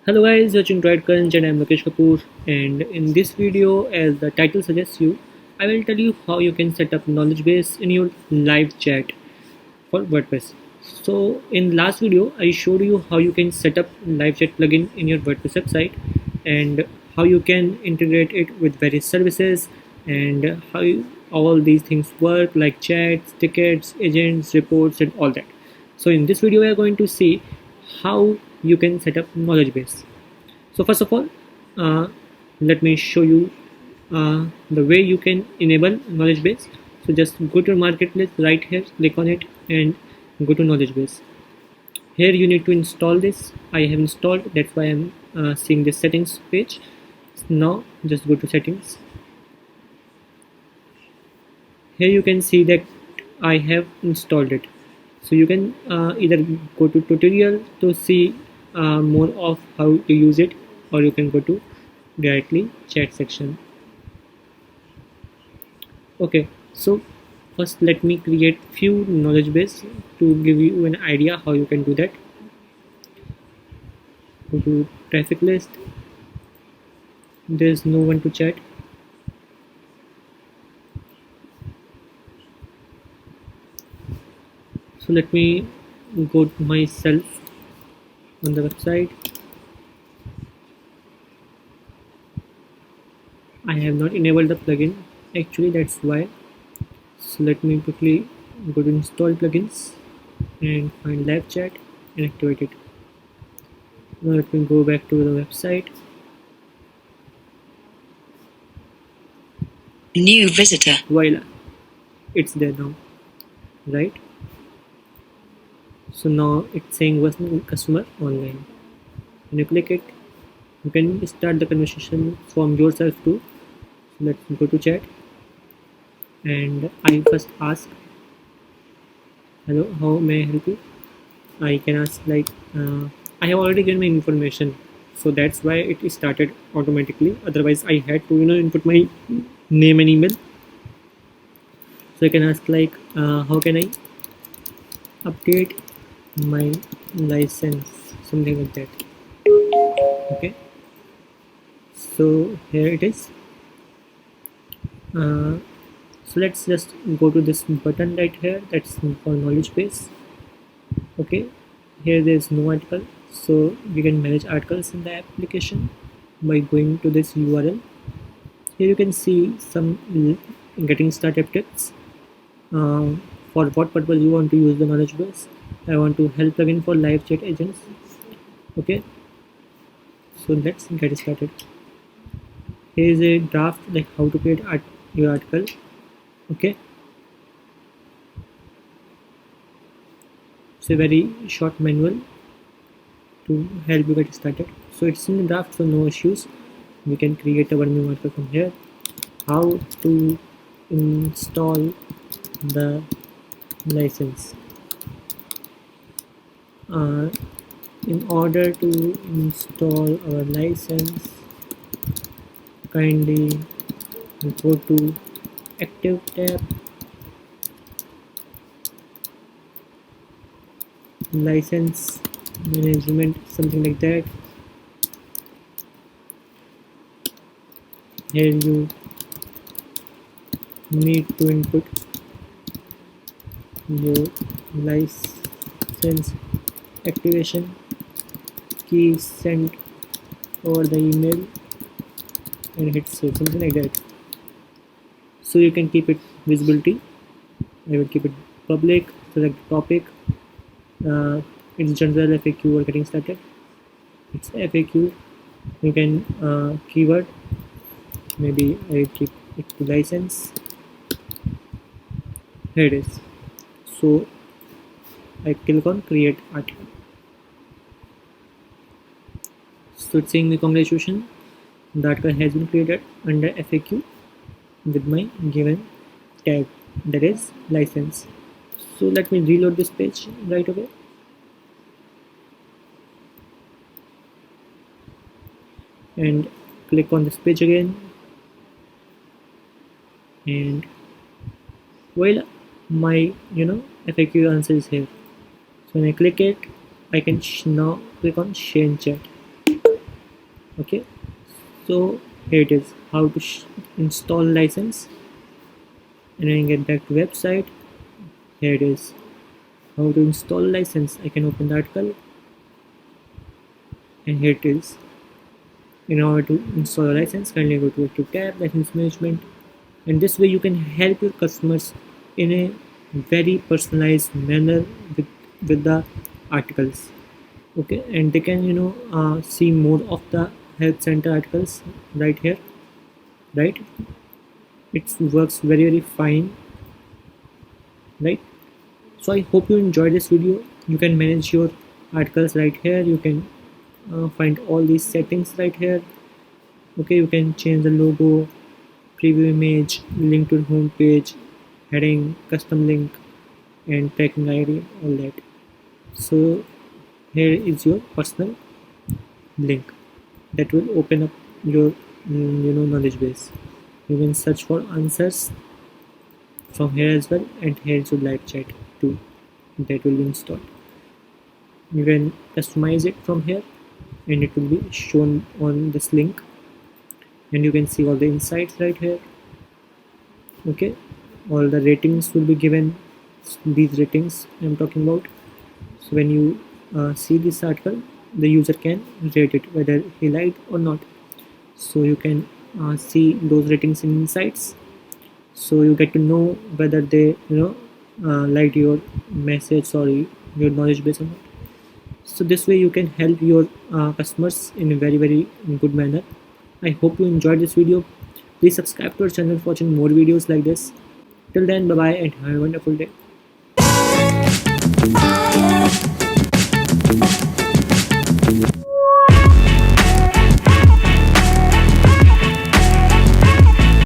Hello guys, watching Crunch and I'm Lokesh Kapoor, and in this video, as the title suggests you, I will tell you how you can set up knowledge base in your live chat for WordPress. So in last video, I showed you how you can set up LIvechat plugin in your WordPress website and how you can integrate it with various services and all these things work like chats, tickets, agents, reports and all that. So in this video, we are going to see how you can set up knowledge base. So first of all, uh, let me show you the way you can enable knowledge base. So just go to marketplace right here, click on it and go to knowledge base. Here you need to install this. I have installed, that's why I'm seeing this settings page. Now just go to settings. Here you can see that I have installed it. So you can either go to tutorial to see more of how to use it, or you can go to directly chat section. Okay, so first let me create few knowledge base to give you an idea how you can do that. Go to traffic list. There's no one to chat. So let me go to myself on the website. I have not enabled the plugin actually, that's why. So let me quickly go to install plugins and find LiveChat and activate it. Now let me go back to the website. New visitor. Voila, it's there now, right? So now it's saying was customer online. When you click it, you can start the conversation from yourself too. So let's go to chat and I first ask, hello, how may I help you? I can ask like, I have already given my information, so that's why it started automatically. Otherwise I had to input my name and email. So I can ask like, how can I update my license, something like that. Okay, so here it is. So let's just go to this button right here, that's for knowledge base. Okay, here there's no article, so you can manage articles in the application by going to this URL. Here you can see some getting started tips. For what purpose you want to use the knowledge base. I want to help plugin for live chat agents. Okay, so let's get started. Here is a draft like how to create your article. Okay, it's a very short manual to help you get started. So it's in the draft, so no issues. We can create our new article from here. How to install the license. In order to install our license, kindly go to active tab, license management, something like that. Here you need to input your license activation key, sent over the email and hit save, something like that. So you can keep it visibility. I will keep it public. Select topic. It's general FAQ or getting started. It's FAQ. You can keyword. Maybe I will keep it to license. Here it is. So I click on create article. So it's saying me congratulations, the article has been created under FAQ with my given tag, that is license. So let me reload this page right away. And click on this page again, and well, my FAQ answer is here. So when I click it, I can now click on share in chat. Okay, so here it is, how to install license. And when I get back to website, here it is, how to install license. I can open the article, and here it is. In order to install a license, kindly go to Active tab, license management, and this way you can help your customers in a very personalized manner with the articles. Okay, and they can see more of the help center articles right here, right? It works very fine, right? So I hope you enjoyed this video. You can manage your articles right here. You can find all these settings right here. Okay, you can change the logo, preview image, link to the home page, heading, custom link, and tracking ID, all that. So here is your personal link that will open up your knowledge base. You can search for answers from here as well, and here is your live chat too that will be installed. You can customize it from here, and it will be shown on this link, and you can see all the insights right here. Okay, all the ratings will be given, these ratings I'm talking about. So when you see this article, the user can rate it whether he liked or not. So you can see those ratings in insights, so you get to know whether they liked your message or your knowledge base or not. So this way you can help your customers in a very good manner. I hope you enjoyed this video. Please subscribe to our channel for watching more videos like this. Till then, bye bye and have a wonderful day.